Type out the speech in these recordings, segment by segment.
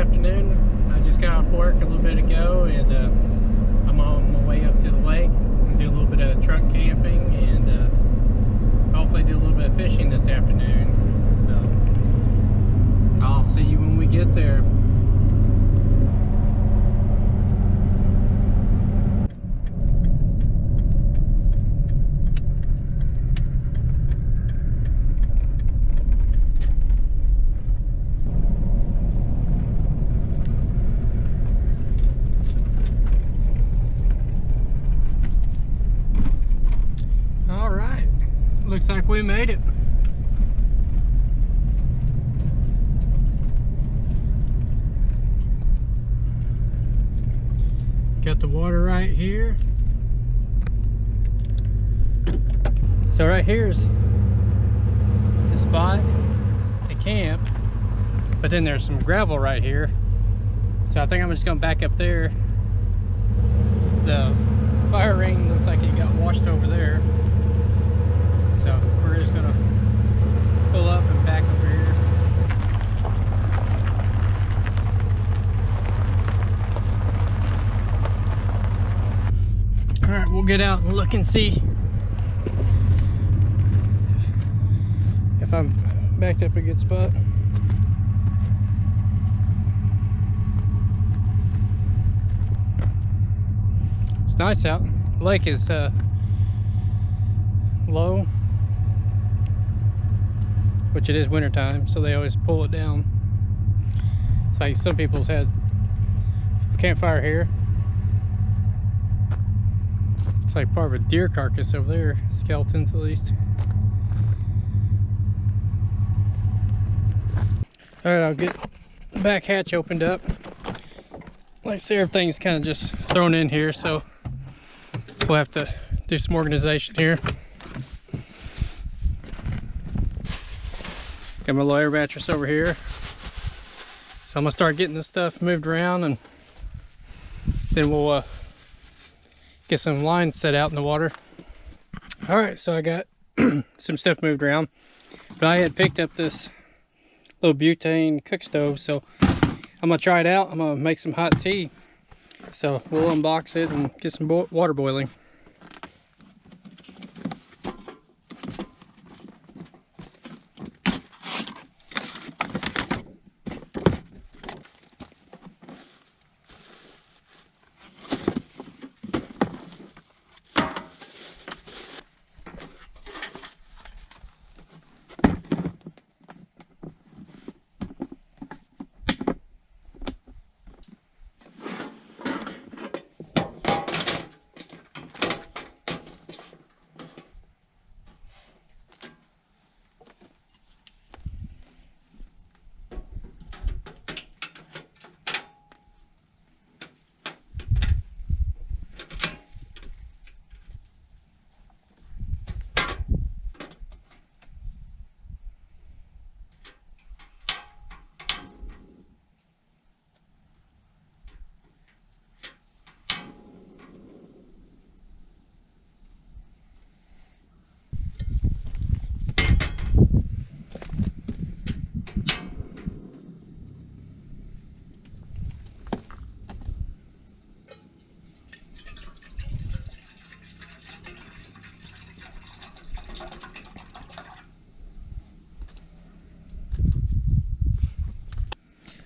afternoon. I just got off work a little bit ago, and I'm on my way up to the lake. I'm gonna do a little bit of truck camping and hopefully do a little bit of fishing this afternoon. So I'll see you when we get there. Looks like we made it. Got the water right here. So right here's the spot to camp, but then there's some gravel right here. So I think I'm just gonna back up there. The fire ring looks like it got washed over there. So we're just gonna pull up and back over here. All right, we'll get out and look and see if I'm backed up a good spot. It's nice out. The lake is low, which it is wintertime, so they always pull it down. It's like some people's had campfire here. It's like part of a deer carcass over there, skeletons at least. All right, I'll get the back hatch opened up. Like I say, everything's kind of just thrown in here, so we'll have to do some organization here. Got my little air mattress over here. So I'm gonna start getting this stuff moved around, and then we'll get some lines set out in the water. All right, so I got some stuff moved around, but I had picked up this little butane cook stove, so I'm gonna try it out. I'm gonna make some hot tea. So we'll unbox it and get some water boiling.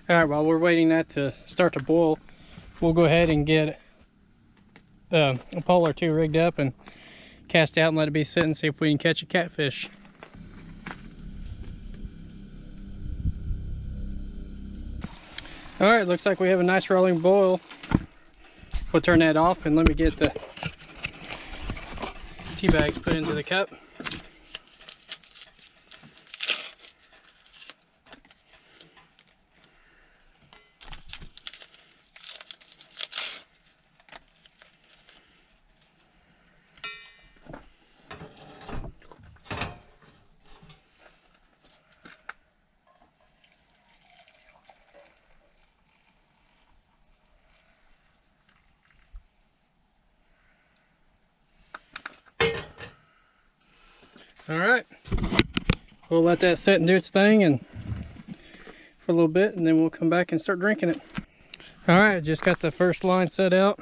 All right, while we're waiting that to start to boil, we'll go ahead and get a pole or two rigged up and cast out and let it be sit and see if we can catch a catfish. All right, looks like we have a nice rolling boil. We'll turn that off and let me get the tea bags put into the cup. All right, we'll let that sit and do its thing, and for a little bit, and then we'll come back and start drinking it. All right, just got the first line set out.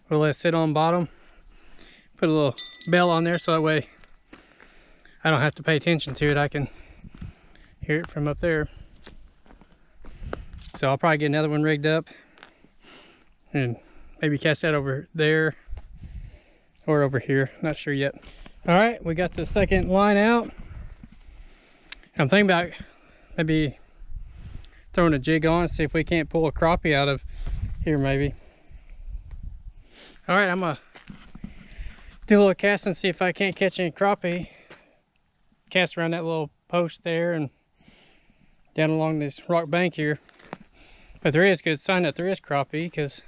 We'll let it sit on bottom. Put a little bell on there so that way I don't have to pay attention to it. I can hear it from up there. So I'll probably get another one rigged up and maybe cast that over there or over here. Not sure yet. All right, we got the second line out. I'm thinking about maybe throwing a jig on, see if we can't pull a crappie out of here maybe. All right, I'm gonna do a little cast and see if I can't catch any crappie. Cast around that little post there and down along this rock bank here. But there is good sign that there is crappie, because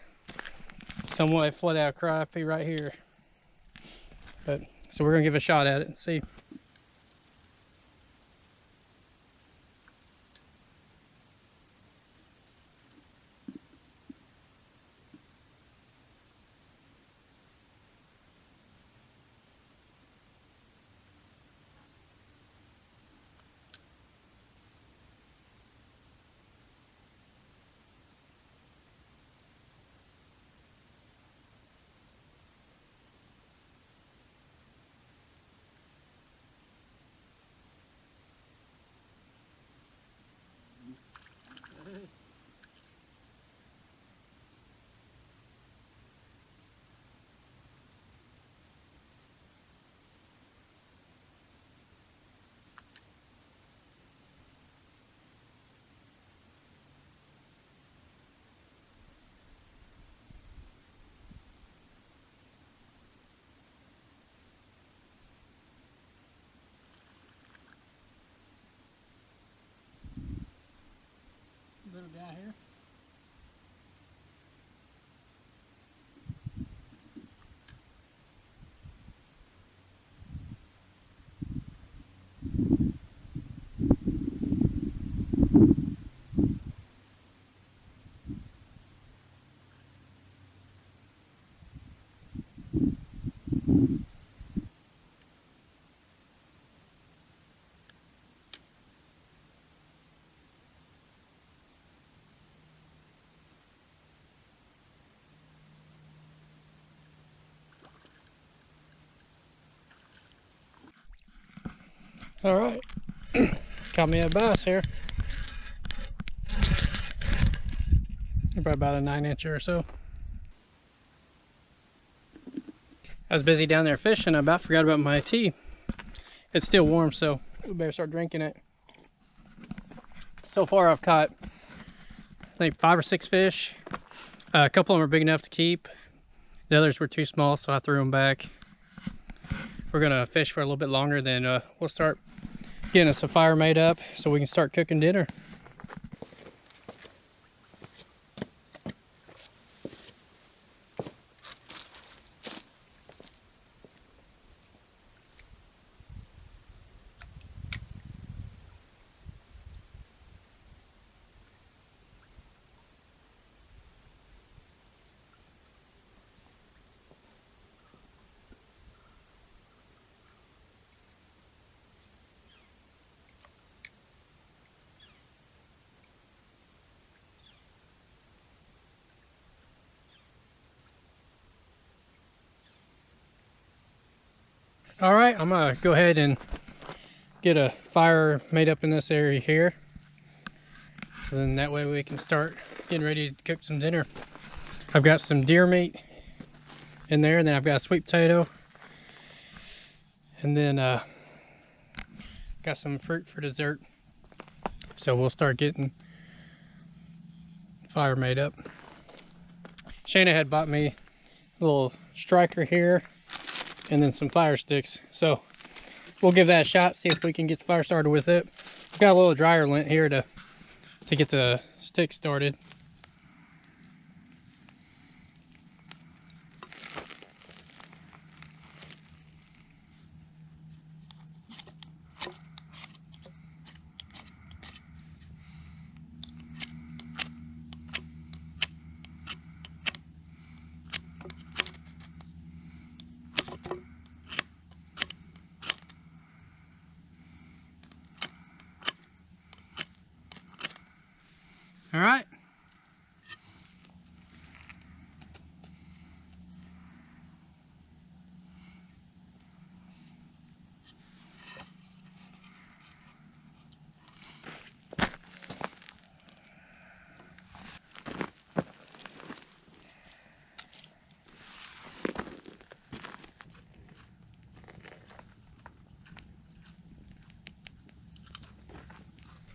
somewhat flood out crappie right here. But so we're gonna give a shot at it and see. Little guy here. All right, got me a bass here. Probably about a 9-incher or so. I was busy down there fishing. I about forgot about my tea. It's still warm, so we better start drinking it. So far I've caught, I think 5 or 6 fish. A couple of them are big enough to keep. The others were too small, so I threw them back. We're gonna fish for a little bit longer, then we'll start getting us a fire made up so we can start cooking dinner. All right, I'm gonna go ahead and get a fire made up in this area here. So then that way we can start getting ready to cook some dinner. I've got some deer meat in there, and then I've got a sweet potato. And then got some fruit for dessert. So we'll start getting fire made up. Shayna had bought me a little striker here and then some fire sticks. So we'll give that a shot, see if we can get the fire started with it. I've got a little dryer lint here to get the stick started. All right.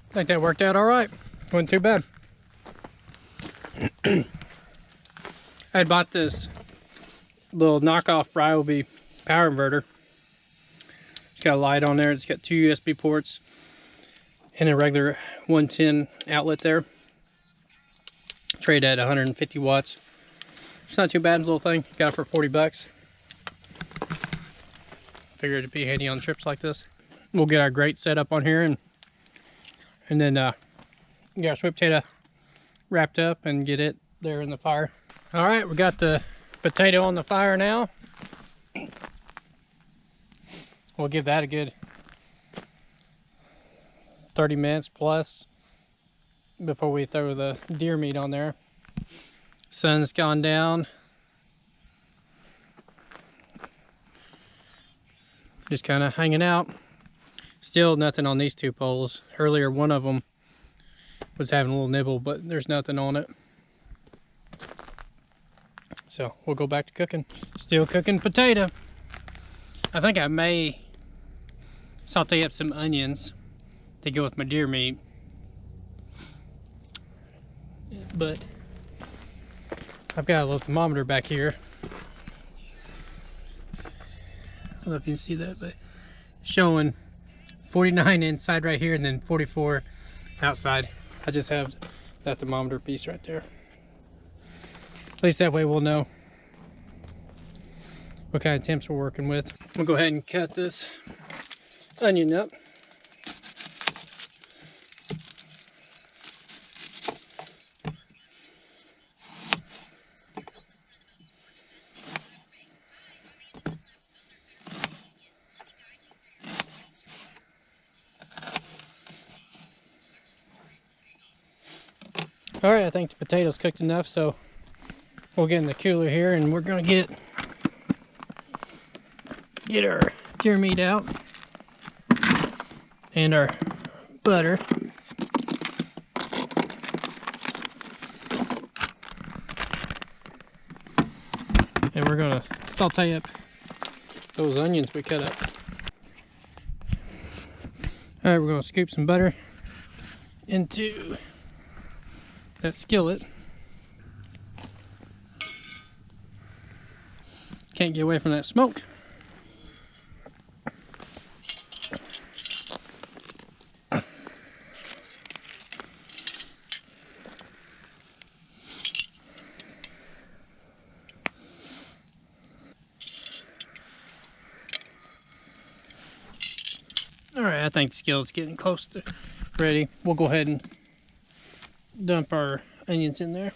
I think that worked out all right. Wasn't too bad. I had bought this little knockoff Ryobi power inverter. It's got a light on there. It's got 2 USB ports and a regular 110 outlet there. Trade at 150 watts. It's not too bad, little thing. Got it for 40 bucks. Figured it'd be handy on trips like this. We'll get our grate set up on here and then get our sweet potato wrapped up and get it there in the fire. All right, we got the potato on the fire now. We'll give that a good 30 minutes plus before we throw the deer meat on there. Sun's gone down. Just kind of hanging out. Still nothing on these 2 poles. Earlier one of them was having a little nibble, but there's nothing on it. So we'll go back to cooking. Still cooking potato. I think I may saute up some onions to go with my deer meat. But I've got a little thermometer back here. I don't know if you can see that, but showing 49 inside right here and then 44 outside. I just have that thermometer piece right there. At least that way we'll know what kind of temps we're working with. We'll go ahead and cut this onion up. All right, I think the potatoes cooked enough, so we'll get in the cooler here and we're gonna get our deer meat out and our butter. And we're gonna saute up those onions we cut up. All right, we're gonna scoop some butter into that skillet. Can't get away from that smoke. All right, I think the skillet's getting close to ready. We'll go ahead and dump our onions in there.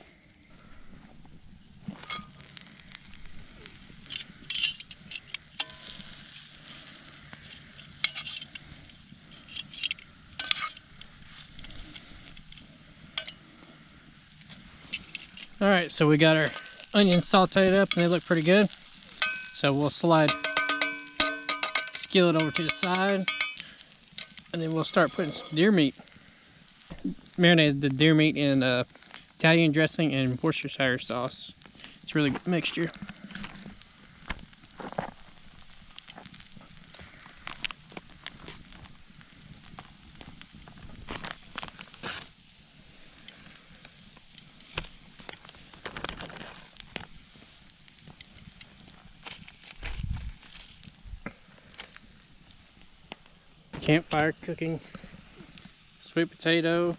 All right, so we got our onions sauteed up and they look pretty good. So we'll slide skillet over to the side and then we'll start putting some deer meat. Marinated the deer meat in Italian dressing and Worcestershire sauce. It's a really good mixture. Campfire cooking, sweet potato,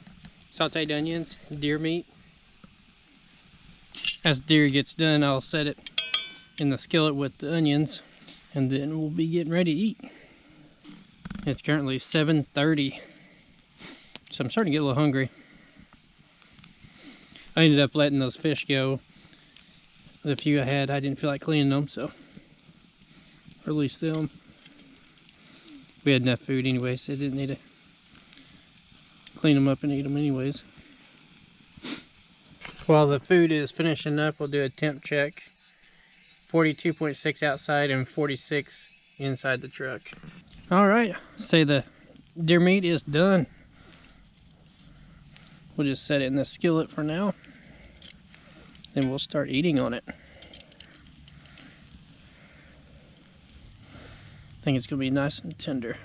sauteed onions, deer meat. As deer gets done, I'll set it in the skillet with the onions and then we'll be getting ready to eat. It's currently 7:30, so I'm starting to get a little hungry. I ended up letting those fish go. The few I had, I didn't feel like cleaning them, so released them. We had enough food anyway, so I didn't need to clean them up and eat them anyways. While the food is finishing up, we'll do a temp check. 42.6 outside and 46 inside the truck. All right, say the deer meat is done. We'll just set it in the skillet for now. Then we'll start eating on it. I think it's gonna be nice and tender.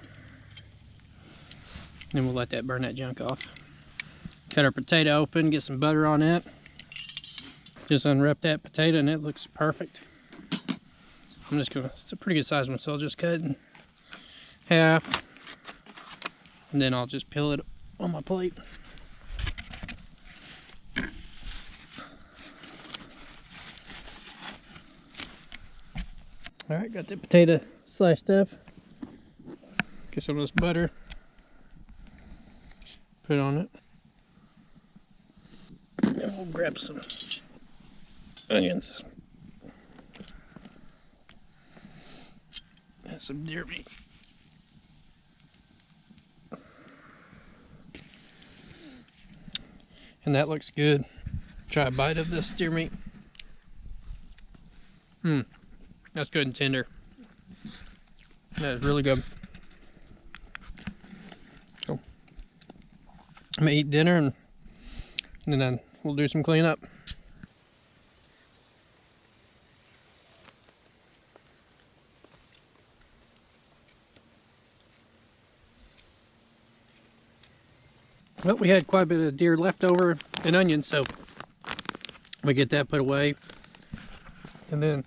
Then we'll let that burn that junk off. Cut our potato open, get some butter on it. Just unwrap that potato and it looks perfect. I'm just gonna, it's a pretty good size one, so I'll just cut it in half. And then I'll just peel it on my plate. All right, got the potato sliced up. Get some of this butter. Put on it. And we'll grab some onions. And some deer meat. And that looks good. Try a bite of this deer meat. That's good and tender. That is really good. So, I'm gonna eat dinner and then we'll do some cleanup. Well, we had quite a bit of deer left over and onions, so we get that put away. And then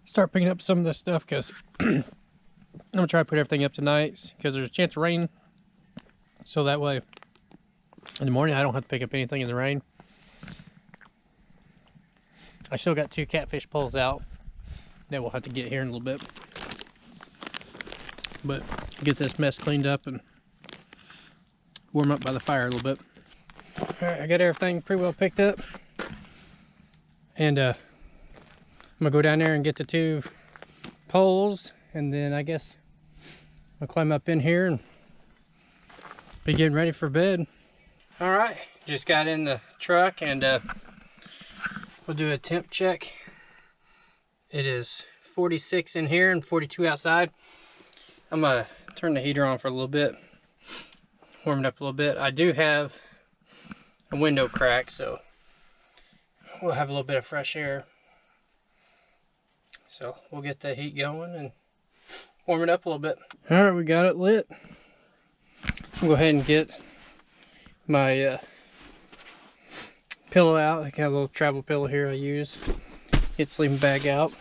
start picking up some of this stuff because I'm gonna try to put everything up tonight because there's a chance of rain. So that way in the morning I don't have to pick up anything in the rain. I still got 2 catfish poles out that we'll have to get here in a little bit. But get this mess cleaned up and warm up by the fire a little bit. Alright, I got everything pretty well picked up. And I'm gonna go down there and get the 2 poles, and then I guess I'll climb up in here and be getting ready for bed. All right, just got in the truck and we'll do a temp check. It is 46 in here and 42 outside. I'm gonna turn the heater on for a little bit, warm it up a little bit. I do have a window crack, so we'll have a little bit of fresh air. So we'll get the heat going and warm it up a little bit. All right, we got it lit. I'll go ahead and get my pillow out. I got a little travel pillow here I use. Get the sleeping bag out.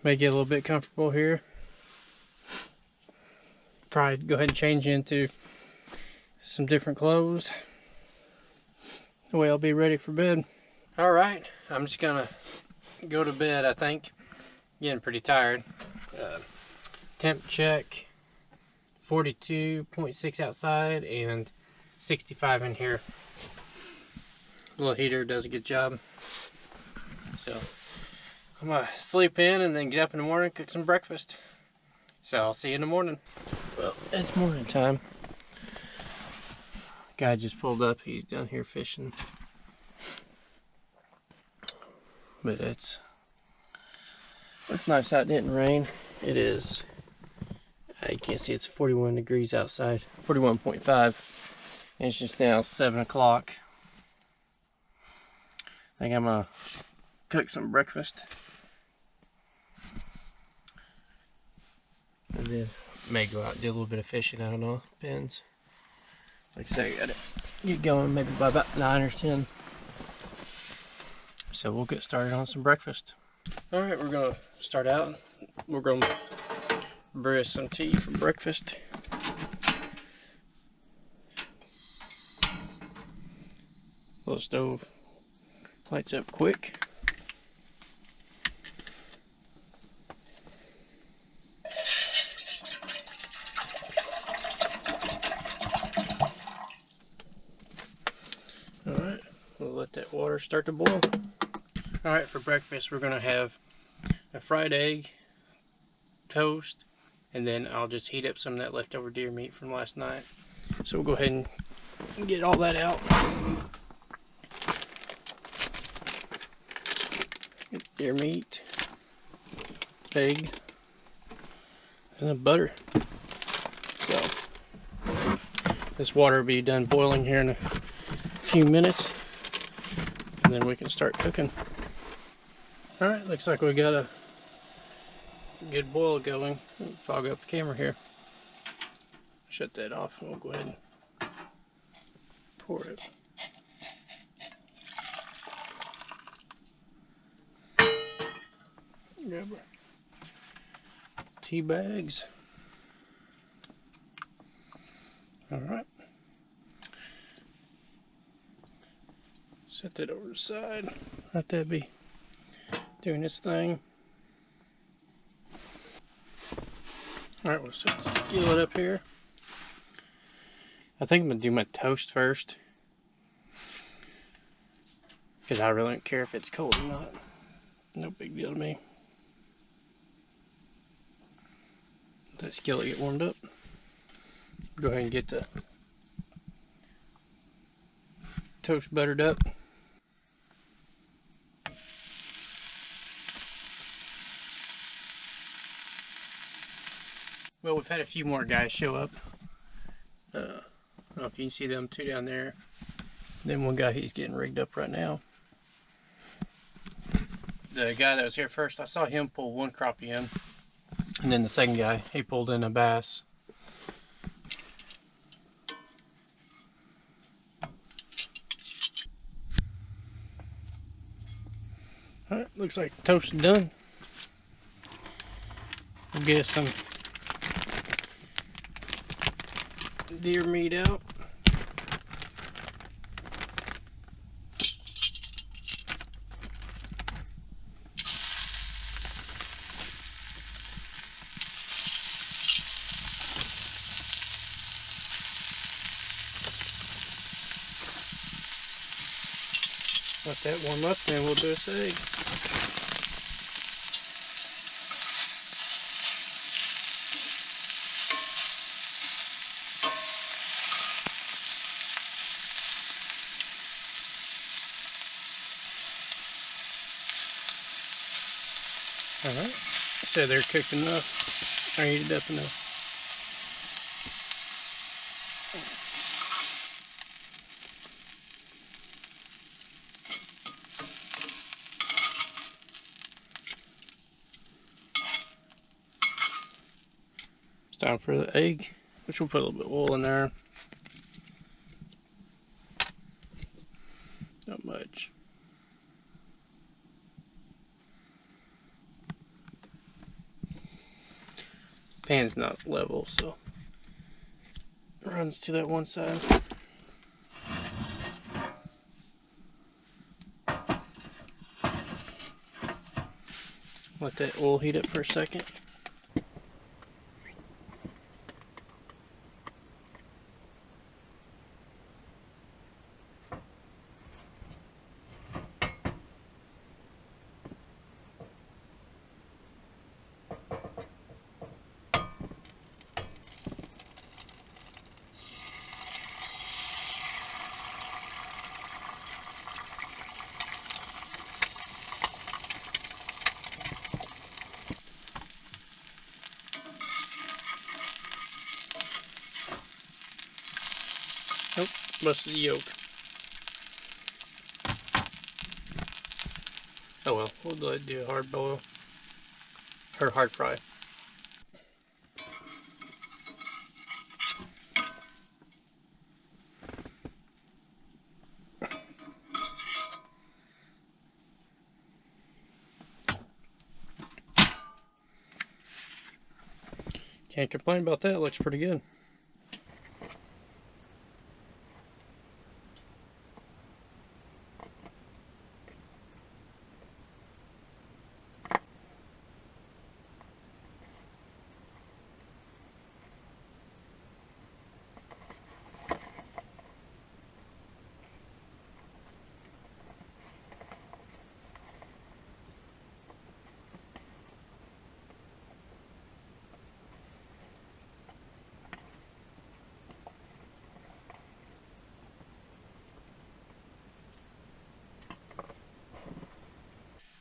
Make it a little bit comfortable here. Probably go ahead and change into some different clothes. That way I'll be ready for bed. All right, I'm just gonna go to bed, I think. Getting pretty tired. Temp check, 42.6 outside and 65 in here. The little heater does a good job. So I'm gonna sleep in and then get up in the morning, cook some breakfast. So I'll see you in the morning. Well, it's morning time. Guy just pulled up, he's down here fishing. But it's nice out, it didn't rain. It is, you can't see, it's 41 degrees outside, 41.5. And it's just now 7 o'clock. I think I'm gonna cook some breakfast. And then may go out and do a little bit of fishing, I don't know, depends. Like I say, I gotta get going maybe by about 9 or 10. So we'll get started on some breakfast. All right, we're gonna start out. We're gonna brew some tea for breakfast. Little stove lights up quick. All right, we'll let that water start to boil. All right, for breakfast, we're gonna have a fried egg, toast, and then I'll just heat up some of that leftover deer meat from last night. So we'll go ahead and get all that out. Get deer meat, egg, and then butter. So this water will be done boiling here in a few minutes, and then we can start cooking. Alright, looks like we got a good boil going. Fog up the camera here. Shut that off and we'll go ahead and pour it. Grab our tea bags. Alright. Set that over to the side. Let that be doing its thing. Alright, we'll set the skillet up here. I think I'm going to do my toast first, because I really don't care if it's cold or not. No big deal to me. Let that skillet get warmed up. Go ahead and get the toast buttered up. Well, we've had a few more guys show up. I don't know if you can see them two down there. Then one guy, he's getting rigged up right now. The guy that was here first, I saw him pull one crappie in. And then the second guy, he pulled in a bass. Alright, looks like the toast is done. We'll get some deer meat out. Let that warm up, then we'll do this egg. Alright, so they're cooked enough, or heated up enough. It's time for the egg, which we'll put a little bit of oil in there. Not much. Pan's not level, so it runs to that one side. Let that oil heat up for a second. Nope, busted the yolk. Oh well, we'll do a hard boil, or hard fry. Can't complain about that, it looks pretty good.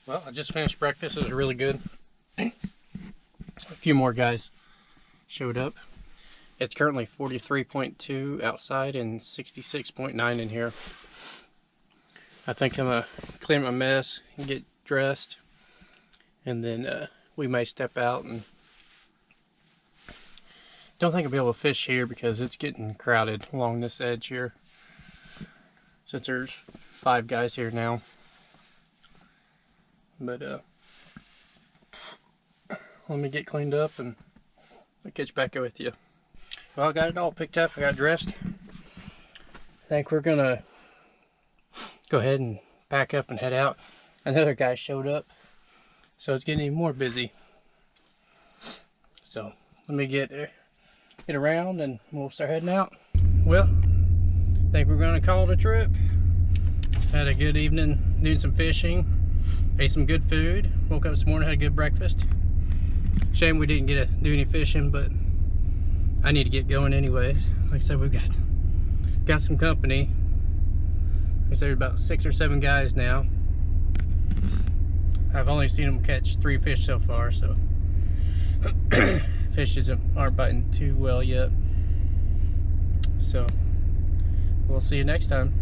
Well, I just finished breakfast. It was really good. A few more guys showed up. It's currently 43.2 outside and 66.9 in here. I think I'm gonna clean my mess and get dressed, and then we may step out. And don't think I'll be able to fish here because it's getting crowded along this edge here, since there's 5 guys here now. But let me get cleaned up and I'll catch back up with you. Well, I got it all picked up. I got dressed. I think we're gonna go ahead and pack up and head out. Another guy showed up, so it's getting even more busy. So let me get around and we'll start heading out. Well, I think we're gonna call it a trip. Had a good evening doing some fishing, ate some good food, woke up this morning, had a good breakfast. Shame we didn't get to do any fishing, but I need to get going anyways. Like I said, we've got some company. There's about 6 or 7 guys now. I've only seen them catch 3 fish so far, so fishes aren't biting too well yet. So we'll see you next time.